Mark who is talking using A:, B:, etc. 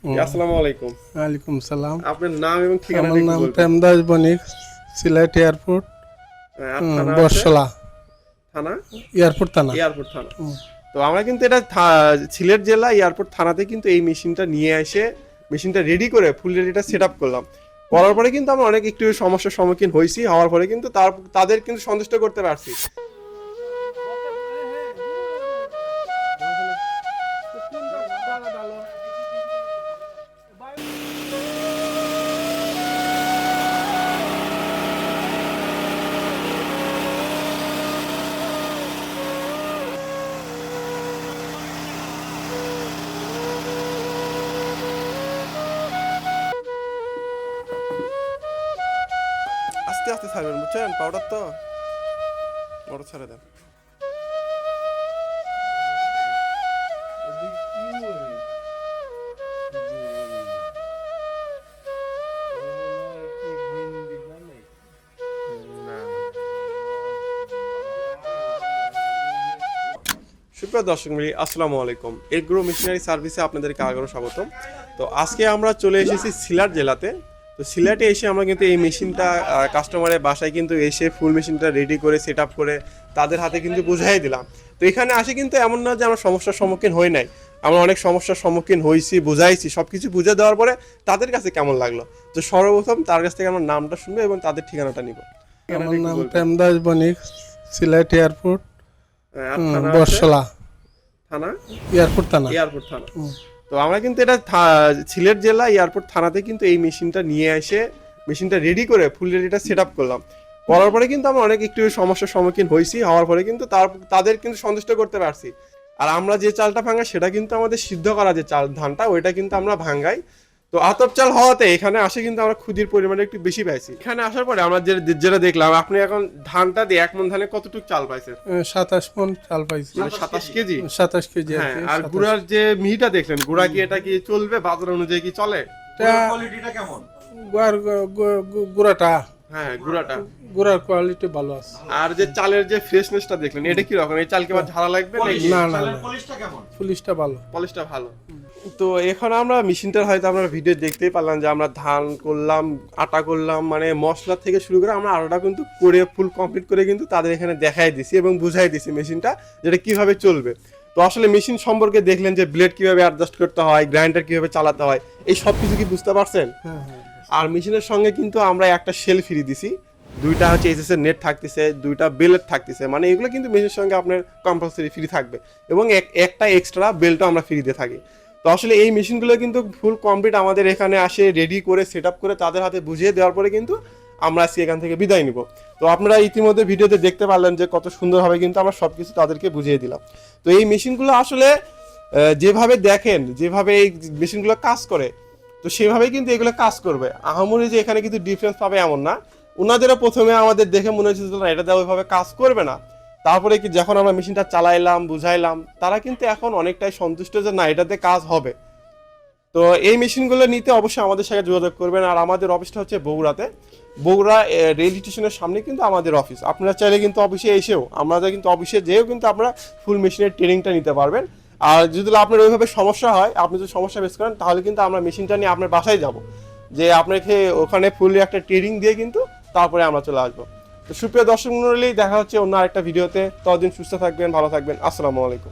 A: আসসালামু আলাইকুম।
B: ওয়ালাইকুম সালাম।
A: আপনার নাম এবং ঠিকানাটা
B: আমার
A: একটু
B: নাম
A: বলবেন।
B: প্রেমদাস বণিক, সিলেট এয়ারপোর্ট,
A: আর থানা আছে?
B: বটশলা
A: থানা?
B: এয়ারপোর্ট থানা।
A: এয়ারপোর্ট থানা। তো আমরা কিন্তু এটা সিলেট জেলা এয়ারপোর্ট থানাতে কিন্তু এই মেশিনটা নিয়ে এসে মেশিনটা রেডি করে ফুল রেডিটা সেট আপ করলাম। করার পরে কিন্তু আমরা অনেক একটু সমস্যার সম্মুখীন হয়েছি, হওয়ার পরে কিন্তু তাদের কিন্তু সন্তুষ্ট করতে পারছি। আস্তে আস্তে ছাড়বেন, বুঝছেন? পাউডার তো বড় ছেড়ে দেন। সুপ্রিয় দর্শক মণ্ডলী, আসসালামু আলাইকুম। এগ্রো মেশিনারি সার্ভিসে আপনাদেরকে আবারও স্বাগতম। তো আজকে আমরা চলে এসেছি সিলেট জেলাতে। তো সিলেটে এসে আমরা কিন্তু এই মেশিনটা কাস্টমারের বাসায় কিন্তু এসে ফুল মেশিনটা রেডি করে সেট আপ করে তাদের হাতে কিন্তু বুঝাই দিলাম। তো এখানে আসে কিন্তু এমন না যে আমরা সমস্যার সম্মুখীন হই নাই, আমরা অনেক সমস্যার সম্মুখীন হয়েছি, বুঝাইছি। সব কিছু বুঝে দেওয়ার পরে তাদের কাছে কেমন লাগলো, তো সর্বপ্রথম তার কাছ থেকে আমরা নামটা শুনবো এবং তাদের ঠিকানাটা নিব।
B: আমার নাম প্রেমদাস বণিক, সিলেট এয়ারপোর্ট,
A: আর থানা আছে?
B: বটশলা
A: থানা?
B: এয়ারপোর্ট থানা।
A: এয়ারপোর্ট থানা। তো আমরা কিন্তু এটা সিলেট জেলা এয়ারপোর্ট থানাতে কিন্তু এই মেশিনটা নিয়ে এসে মেশিনটা রেডি করে ফুল রেডিটা সেট আপ করলাম। করার পরে কিন্তু আমরা অনেক একটু সমস্যার সম্মুখীন হয়েছি, হওয়ার পরে কিন্তু তাদের কিন্তু সন্তুষ্ট করতে পারছি। আর আমরা যে চালটা ভাঙাই সেটা কিন্তু আমাদের সিদ্ধ করা যে চাল ধানটা ওইটা কিন্তু আমরা ভাঙাই। তো আতপ চাল হওয়াতে এখানে আসে কিন্তু আমরা ক্ষুদির পরিমাণে একটু বেশি পাইছি। এখানে আসার পরে আমরা যেটা দেখলাম, আপনি এখন ধানটা দিয়ে এক মন ধানে কতটুকু চাল পাইছেন?
B: 27 মণ চাল পাইছি।
A: মানে 27 কেজি।
B: 27 কেজি আর
A: হ্যাঁ,
B: কি।
A: আর গুড়ার যে মিহিটা দেখলেন, গুড়া কি এটা কি চলবে বাজার অনুযায়ী কি চলে?
C: কোয়ালিটিটা কেমন?
B: গুড়াটা,
A: হ্যাঁ, গুড়াটা।
B: গুড়ার কোয়ালিটি ভালো আছে।
A: আর যে চালের যে ফ্রেশনেসটা দেখলেন, এটা কি রকম? এই চাল কি আবার ঝাড়া লাগবে নাকি?
B: না, না,
C: চালের
B: না।
C: পলিশটা কেমন?
B: পুলিশটা ভালো।
A: পলিশটা ভালো। তো এখন আমরা মেশিনটার হয়তো আমরা ভিডিও দেখতেই পারলাম যে আমরা ধান করলাম, আটা করলাম, মানে মশলা থেকে শুরু করে আমরা আটাটা কিন্তু করে ফুল কমপ্লিট করে কিন্তু তাদের এখানে দেখাই দিছি এবং বুঝাই দিছি মেশিনটা যেটা কিভাবে চলবে। তো আসলে মেশিন সম্পর্কে দেখলেন যে ব্লেড কিভাবে অ্যাডজাস্ট করতে হয়, গ্রাইন্ডার কিভাবে চালাতে হয়, এই সব কিছু কি বুঝতে পারছেন?
B: হ্যাঁ, হ্যাঁ।
A: আর মেশিনের সঙ্গে কিন্তু আমরা একটা শেল ফ্রি দিছি, দুইটা হচ্ছে এইচএসের নেট থাকতেছে, দুইটা বেল্ট থাকতেছে, মানে এগুলো কিন্তু মেশিনের সঙ্গে আপনার কম্পালসারি ফ্রি থাকবে এবং একটা এক্সট্রা বেল্টও আমরা ফ্রি দিয়ে থাকি। তো আসলে এই মেশিনগুলো কিন্তু ফুল কমপ্লিট আমাদের এখানে আসে রেডি করে সেট আপ করে তাদের হাতে বুঝিয়ে দেওয়ার পরে কিন্তু আমরা আজকে এখান থেকে বিদায় নিব। তো আপনারা ইতিমধ্যে ভিডিওতে দেখতে পারলেন যে কত সুন্দরভাবে কিন্তু আমরা সব কিছু তাদেরকে বুঝিয়ে দিলাম। তো এই মেশিনগুলো আসলে যেভাবে দেখেন, যেভাবে এই মেশিনগুলো কাজ করে, তো সেভাবেই কিন্তু এগুলো কাজ করবে। আহামরি যে এখানে কিন্তু ডিফারেন্স পাবে এমন না। ওনাদেরও প্রথমে আমাদের দেখে মনে হচ্ছে না এটা দেওয়া ওইভাবে কাজ করবে না, তারপরে কি যখন আমরা মেশিনটা চালাইলাম, বুঝাইলাম, তারা কিন্তু এখন অনেকটাই সন্তুষ্ট যে না এটাতে কাজ হবে। তো এই মেশিনগুলো নিতে অবশ্যই আমাদের সাথে যোগাযোগ করবেন। আর আমাদের অফিসটা হচ্ছে বগুড়াতে, বগুড়া রেল স্টেশনের সামনে কিন্তু আমাদের অফিস। আপনারা চাইলে কিন্তু অফিসে এসেও, আমরা কিন্তু অফিসে যেও কিন্তু আপনারা ফুল মেশিনের ট্রেনিংটা নিতে পারবেন। আর যদি আপনার ওইভাবে সমস্যা হয়, আপনি যদি সমস্যা ফেস করেন, তাহলে কিন্তু আমরা মেশিনটা নিয়ে আপনার বাসায় যাব, যে আপনাকে ওখানে ফুললি একটা ট্রেনিং দিয়ে কিন্তু তারপরে আমরা চলে আসবো। তো সুপ্রিয় দর্শক মণ্ডলী, দেখা হচ্ছে অন্য আরেকটা ভিডিওতে। ততদিন সুস্থ থাকবেন, ভালো থাকবেন। আসসালামু আলাইকুম।